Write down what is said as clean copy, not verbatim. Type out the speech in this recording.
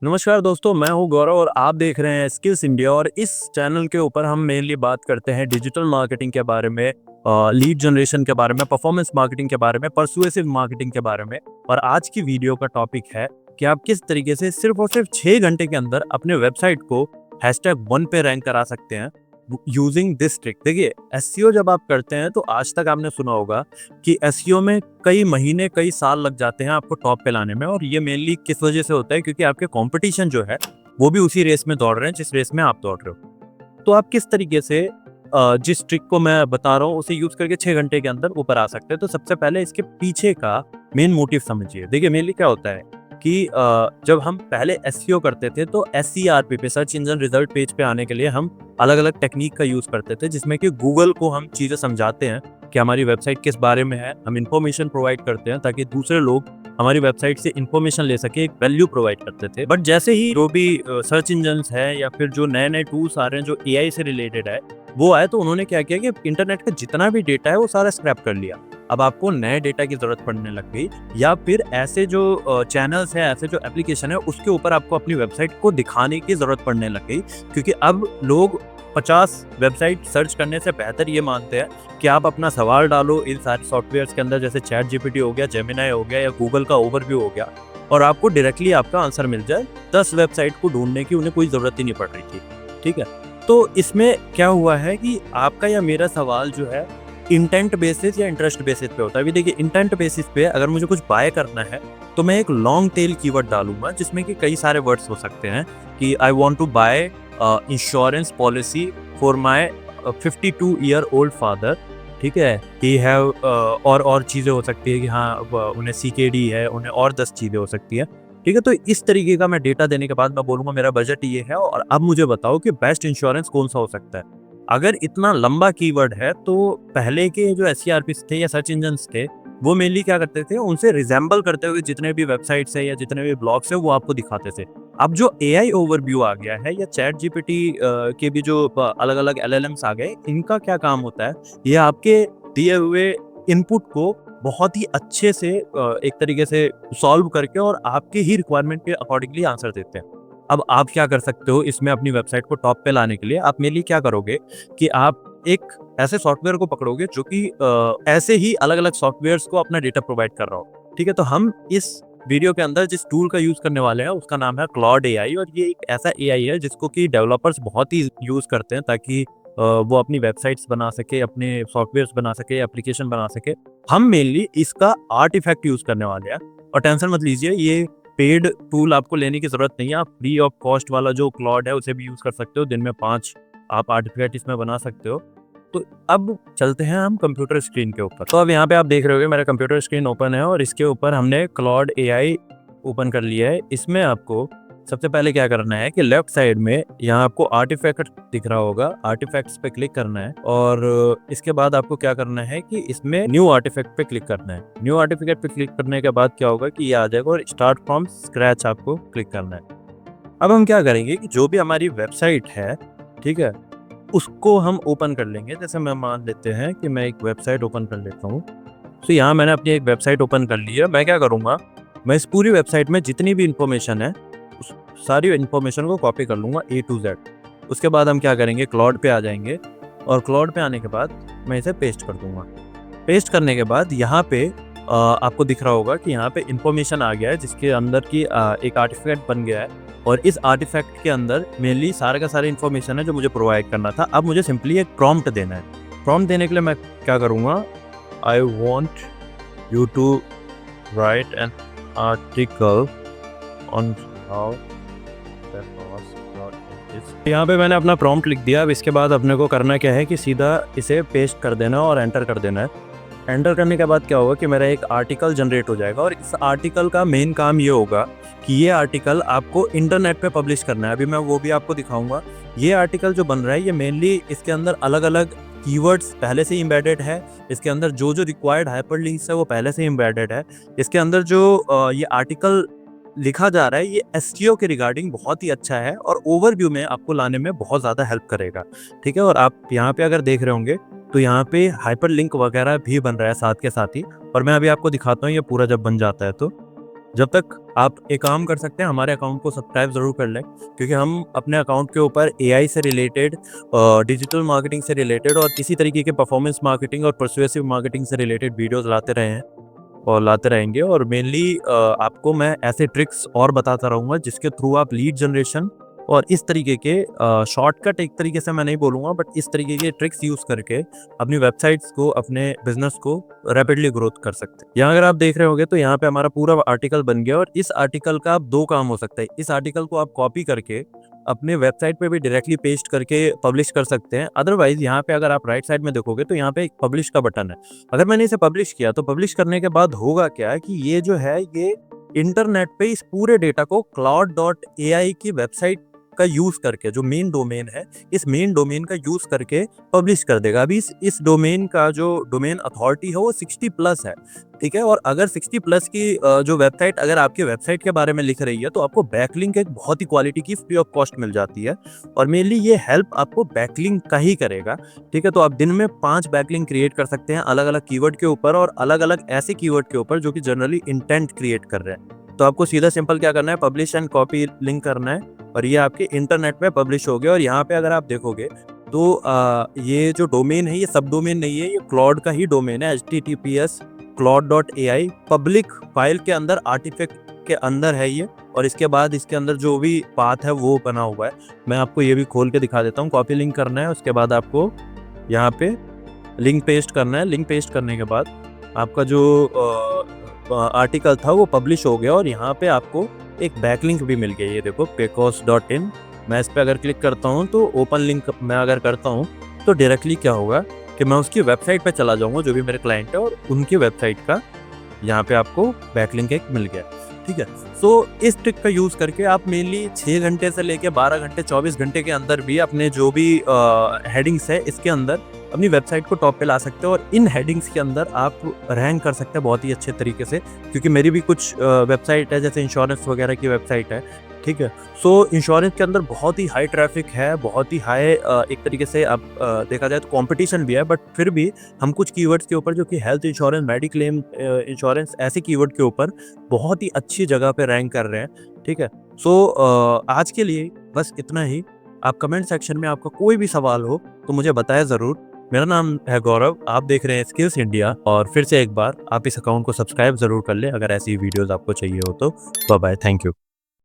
नमस्कार दोस्तों, मैं हूं गौरव और आप देख रहे हैं स्किल्स इंडिया। और इस चैनल के ऊपर हम मेनली बात करते हैं डिजिटल मार्केटिंग के बारे में, लीड जनरेशन के बारे में, परफॉर्मेंस मार्केटिंग के बारे में, परसुएसिव मार्केटिंग के बारे में। और आज की वीडियो का टॉपिक है कि आप किस तरीके से सिर्फ और सिर्फ 6 घंटे के अंदर अपने वेबसाइट को #1 पे रैंक करा सकते हैं यूजिंग दिस ट्रिक। देखिए, एसईओ जब आप करते हैं तो आज तक आपने सुना होगा कि एसईओ में कई महीने कई साल लग जाते हैं आपको टॉप पे लाने में। और ये मेनली किस वजह से होता है, क्योंकि आपके कंपटीशन जो है वो भी उसी रेस में दौड़ रहे हैं जिस रेस में आप दौड़ रहे हो। तो आप किस तरीके से जिस ट्रिक को मैं बता रहा हूँ उसे यूज करके 6 घंटे के अंदर ऊपर आ सकते हैं। तो सबसे पहले इसके पीछे का मेन मोटिव समझिए। देखिए, मेनली क्या होता है कि जब हम पहले एसईओ करते थे तो एसईआरपी पे, सर्च इंजन रिजल्ट पेज पे आने के लिए हम अलग अलग टेक्निक का यूज करते थे, जिसमें कि गूगल को हम चीजें समझाते हैं कि हमारी वेबसाइट किस बारे में है। हम इंफॉर्मेशन प्रोवाइड करते हैं ताकि दूसरे लोग हमारी वेबसाइट से इंफॉर्मेशन ले सके, एक वैल्यू प्रोवाइड करते थे। बट जैसे ही जो भी सर्च इंजन है या फिर जो नए नए टूल्स आ रहे हैं जो एआई से रिलेटेड है वो आए, तो उन्होंने क्या किया कि इंटरनेट का जितना भी डेटा है वो सारा स्क्रैप कर लिया। अब आपको नए डेटा की जरूरत पड़ने लग गई, या फिर ऐसे जो चैनल्स है, ऐसे जो एप्लीकेशन है उसके ऊपर आपको अपनी वेबसाइट को दिखाने की जरूरत पड़ने लग गई। क्योंकि अब लोग 50 वेबसाइट सर्च करने से बेहतर ये मानते हैं कि आप अपना सवाल डालो इन सारे सॉफ्टवेयर्स के अंदर, जैसे चैट जीपीटी हो गया, जेमिनाई हो गया या गूगल का ओवरव्यू हो गया, और आपको डायरेक्टली आपका आंसर मिल जाए। 10 वेबसाइट को ढूंढने की उन्हें कोई ज़रूरत ही नहीं पड़ रही थी। ठीक है, तो इसमें क्या हुआ है कि आपका या मेरा सवाल जो है इंटेंट बेसिस या इंटरेस्ट बेसिस पे होता है। अभी देखिए, इंटेंट बेसिस पे अगर मुझे कुछ बाय करना है तो मैं एक लॉन्ग टेल कीवर्ड डालूंगा जिसमें कि कई सारे वर्ड्स हो सकते हैं कि I want to buy insurance policy for my 52-year-old father. ठीक है, ही हैव और चीज़ें हो सकती है कि हाँ उन्हें सीकेडी है, उन्हें और 10 चीज़ें हो सकती है। ठीक है, तो इस तरीके का मैं डेटा देने के बाद मैं बोलूँगा मेरा बजट ये है और अब मुझे बताओ कि बेस्ट इंश्योरेंस कौन सा हो सकता है। अगर इतना लंबा कीवर्ड है तो पहले के जो एसईआरपी थे या सर्च इंजन्स थे वो मेनली क्या करते थे, उनसे रिजेंबल करते हुए जितने भी वेबसाइट्स है या जितने भी ब्लॉग्स है वो आपको दिखाते थे। अब जो एआई ओवरव्यू आ गया है या चैट जीपीटी के भी जो अलग अलग एलएलएम्स आ गए, इनका क्या काम होता है, ये आपके दिए हुए इनपुट को बहुत ही अच्छे से एक तरीके से सॉल्व करके और आपके ही रिक्वायरमेंट के अकॉर्डिंगली आंसर देते हैं। अब आप क्या कर सकते हो इसमें अपनी वेबसाइट को टॉप पे लाने के लिए, आप मेनली क्या करोगे कि आप एक ऐसे सॉफ्टवेयर को पकड़ोगे जो कि ऐसे ही अलग अलग सॉफ्टवेयर्स को अपना डेटा प्रोवाइड कर रहा हो। ठीक है, तो हम इस वीडियो के अंदर जिस टूल का यूज करने वाले हैं उसका नाम है क्लॉड एआई। और ये एक ऐसा एआई है जिसको कि डेवलपर्स बहुत ही यूज करते हैं ताकि वो अपनी वेबसाइट्स बना सके, अपने सॉफ्टवेयर्स बना सके, एप्लीकेशन बना सके। हम मेनली इसका आर्टिफैक्ट यूज करने वाले हैं। और टेंशन मत लीजिए, ये पेड टूल आपको लेने की जरूरत नहीं है। आप फ्री ऑफ कॉस्ट वाला जो क्लॉड है उसे भी यूज कर सकते हो। दिन में 5 आप आर्टिफैक्ट इसमें बना सकते हो। तो अब चलते हैं हम कंप्यूटर स्क्रीन के ऊपर। तो अब यहाँ पे आप देख रहे होगे मेरा कंप्यूटर स्क्रीन ओपन है और इसके ऊपर हमने क्लॉड एआई ओपन कर लिया है। इसमें आपको सबसे पहले क्या करना है कि लेफ्ट साइड में यहाँ आपको आर्टिफैक्ट दिख रहा होगा, आर्टिफैक्ट्स पे क्लिक करना है। और इसके बाद आपको क्या करना है कि इसमें न्यू आर्टिफैक्ट पे क्लिक करना है। न्यू आर्टिफैक्ट पे क्लिक करने के बाद क्या होगा कि ये आ जाएगा और स्टार्ट फ्रॉम स्क्रैच आपको क्लिक करना है। अब हम क्या करेंगे कि जो भी हमारी वेबसाइट है, ठीक है, उसको हम ओपन कर लेंगे। जैसे मैं मान लेते हैं कि मैं एक वेबसाइट ओपन कर लेता हूँ। तो यहाँ मैंने अपनी एक वेबसाइट ओपन कर ली है। मैं क्या करूँगा, मैं इस पूरी वेबसाइट में जितनी भी इंफॉर्मेशन है उस सारी इंफॉर्मेशन को कॉपी कर लूँगा A to Z। उसके बाद हम क्या करेंगे, क्लाउड पे आ जाएंगे और क्लाउड पे आने के बाद मैं इसे पेस्ट कर दूँगा। पेस्ट करने के बाद यहाँ पे आपको दिख रहा होगा कि यहाँ पे इंफॉर्मेशन आ गया है जिसके अंदर की एक आर्टिफैक्ट बन गया है। और इस आर्टिफैक्ट के अंदर मेनली सारा का सारा इंफॉर्मेशन है जो मुझे प्रोवाइड करना था। अब मुझे सिंपली एक प्रॉम्प्ट देना है। प्रॉम्प्ट देने के लिए मैं क्या करूँगा, I want you to write an article on how यहाँ पे मैंने अपना प्रॉम्प्ट लिख दिया। अब इसके बाद अपने को करना क्या है कि सीधा इसे पेस्ट कर देना और एंटर कर देना है। एंटर करने के बाद क्या होगा कि मेरा एक आर्टिकल जनरेट हो जाएगा और इस आर्टिकल का मेन काम ये होगा कि ये आर्टिकल आपको इंटरनेट पे पब्लिश करना है। अभी मैं वो भी आपको दिखाऊंगा। ये आर्टिकल जो बन रहा है ये मेनली इसके अंदर अलग अलग कीवर्ड्स पहले से एम्बेडेड है। इसके अंदर जो जो रिक्वायर्ड हाइपरलिंक्स है वो पहले से एम्बेडेड है। इसके अंदर जो ये आर्टिकल लिखा जा रहा है ये एसईओ के रिगार्डिंग बहुत ही अच्छा है और ओवरव्यू में आपको लाने में बहुत ज़्यादा हेल्प करेगा। ठीक है, और आप यहाँ पे अगर देख रहे होंगे तो यहाँ पे हाइपर लिंक वगैरह भी बन रहा है साथ के साथ ही। और मैं अभी आपको दिखाता हूँ ये पूरा जब बन जाता है तो जब तक आप एक काम कर सकते हैं, हमारे अकाउंट को सब्सक्राइब ज़रूर कर लें, क्योंकि हम अपने अकाउंट के ऊपर एआई से रिलेटेड, डिजिटल मार्केटिंग से रिलेटेड और इसी तरीके के परफॉर्मेंस मार्केटिंग और परसुएसिव मार्केटिंग से रिलेटेड वीडियोस लाते रहे हैं और लाते रहेंगे। और मेनली आपको मैं ऐसे ट्रिक्स और बताता रहूँगा जिसके थ्रू आप लीड जनरेशन और इस तरीके के शॉर्टकट, एक तरीके से मैं नहीं बोलूँगा, बट इस तरीके के ट्रिक्स यूज़ करके अपनी वेबसाइट्स को, अपने बिजनेस को रैपिडली ग्रोथ कर सकते हैं। यहाँ अगर आप देख रहे होंगे तो यहाँ पे हमारा पूरा आर्टिकल बन गया, और इस आर्टिकल का आप दो काम हो सकता है। इस आर्टिकल को आप कॉपी करके अपने वेबसाइट पे भी डायरेक्टली पेस्ट करके पब्लिश कर सकते हैं। अदरवाइज यहाँ पे अगर आप राइट साइड में देखोगे तो यहाँ पे एक पब्लिश का बटन है। अगर मैंने इसे पब्लिश किया तो पब्लिश करने के बाद होगा क्या कि ये जो है ये इंटरनेट पे इस पूरे डेटा को cloud.ai की वेबसाइट का यूज करके, जो मेन डोमेन है, इस मेन डोमेन का यूज करके पब्लिश कर देगा। अभी इस डोमेन का जो डोमेन अथॉरिटी है वो 60+ है, ठीक है। और अगर 60+ की जो वेबसाइट अगर आपके वेबसाइट के बारे में लिख रही है तो आपको बैकलिंक एक बहुत ही क्वालिटी की फ्री ऑफ कॉस्ट मिल जाती है, और मेनली ये हेल्प आपको बैकलिंक का ही करेगा, ठीक है। तो आप दिन में 5 बैकलिंक क्रिएट कर सकते हैं अलग अलग कीवर्ड के ऊपर, और अलग अलग ऐसे कीवर्ड के ऊपर जो कि जनरली इंटेंट क्रिएट कर रहे हैं। तो आपको सीधा सिंपल क्या करना है, पब्लिश एंड कॉपी लिंक करना है, और ये आपके इंटरनेट पे पब्लिश हो गया। और यहाँ पे अगर आप देखोगे तो ये जो डोमेन है ये सब डोमेन नहीं है, ये क्लॉड का ही डोमेन है, https cloud.ai पब्लिक फाइल के अंदर आर्टिफैक्ट के अंदर है ये। और इसके बाद इसके अंदर जो भी पाथ है वो बना हुआ है, मैं आपको ये भी खोल के दिखा देता हूँ। कॉपी लिंक करना है, उसके बाद आपको यहाँ पे लिंक पेस्ट करना है। लिंक पेस्ट करने के बाद आपका जो आर्टिकल था वो पब्लिश हो गया, और यहाँ पे आपको एक बैकलिंक भी मिल गया। ये देखो paycos.in, मैं इस पर अगर क्लिक करता हूँ तो ओपन लिंक मैं अगर करता हूँ तो डायरेक्टली क्या होगा कि मैं उसकी वेबसाइट पे चला जाऊँगा, जो भी मेरे क्लाइंट है, और उनकी वेबसाइट का यहाँ पे आपको बैकलिंक एक मिल गया, ठीक है। सो इस ट्रिक का यूज़ करके आप मेनली 6 घंटे से लेके 12 घंटे 24 घंटे के अंदर भी अपने जो भी हेडिंग्स है इसके अंदर अपनी वेबसाइट को टॉप पे ला सकते हो, और इन हेडिंग्स के अंदर आप रैंक कर सकते हैं बहुत ही अच्छे तरीके से। क्योंकि मेरी भी कुछ वेबसाइट है, जैसे इंश्योरेंस वगैरह की वेबसाइट है, ठीक है। सो इंश्योरेंस के अंदर बहुत ही हाई ट्रैफिक है, बहुत ही हाई एक तरीके से आप देखा जाए तो कंपटीशन भी है, बट फिर भी हम कुछ कीवर्ड्स के ऊपर, जो कि हेल्थ इंश्योरेंस, मेडिक्लेम इंश्योरेंस, ऐसे कीवर्ड के ऊपर बहुत ही अच्छी जगह पे रैंक कर रहे हैं, ठीक है। सो आज के लिए बस इतना ही। आप कमेंट सेक्शन में आपका कोई भी सवाल हो तो मुझे बताया ज़रूर। मेरा नाम है गौरव, आप देख रहे हैं स्किल्स इंडिया, और फिर से एक बार आप इस अकाउंट को सब्सक्राइब ज़रूर कर लें अगर ऐसी वीडियोज़ आपको चाहिए हो तो। Bye bye, thank you.